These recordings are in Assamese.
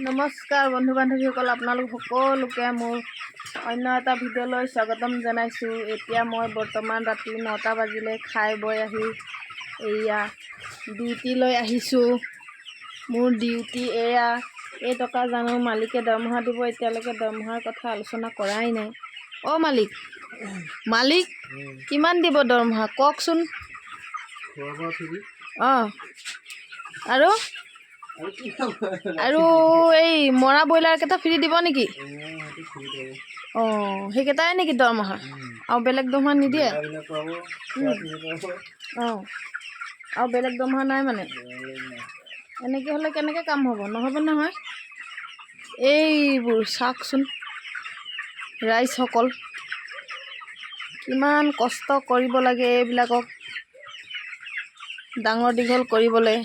নমস্কাৰ বন্ধু বান্ধৱীসকল, আপোনালোক সকলোকে মোৰ অন্য এটা ভিডিঅ'লৈ স্বাগতম জনাইছোঁ। এতিয়া মই বৰ্তমান ৰাতি 9টা বাজিলে খাই বৈ আহি এয়া ডিউটিলৈ আহিছোঁ। মোৰ ডিউটি এয়া এই টকা জানো মালিকে দৰমহা দিব, এতিয়ালৈকে দৰমহাৰ কথা আলোচনা কৰাই নাই। অ' মালিক কিমান দিব দৰমহা কওকচোন। অঁ আৰু এই মৰা ব্ৰইলাৰকেইটা ফ্ৰী দিব নেকি? অঁ সেইকেইটাই নেকি দৰমহা? আৰু বেলেগ দৰমহা নিদিয়ে? অঁ আৰু বেলেগ দৰমহা নাই মানে? এনেকৈ হ'লে কেনেকৈ কাম হ'ব? নহ'ব নহয়। এইবোৰ চাওকচোন ৰাইজসকল, কিমান কষ্ট কৰিব লাগে এইবিলাকক ডাঙৰ দীঘল কৰিবলৈ।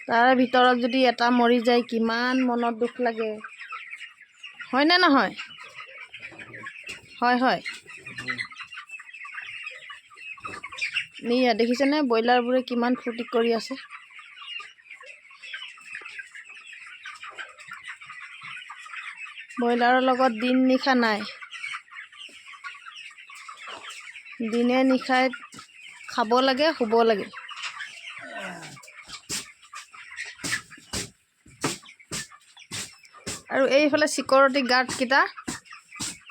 তাৰে ভিতৰত যদি এটা মৰি যায় কিমান মনত দুখ লাগে, হয়নে নহয়? হয়। এয়া দেখিছেনে ব্ৰইলাৰবোৰে কিমান ফূৰ্তি কৰি আছে। ব্ৰইলাৰৰ লগত দিন নিশা নাই, দিনে নিশাই খাব লাগে, শুব লাগে। আৰু এইফালে চিকিউৰিটি গাৰ্ডকেইটা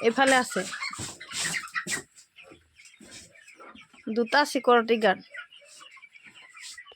এইফালে আছে, 2টা চিকিউৰিটি গাৰ্ড।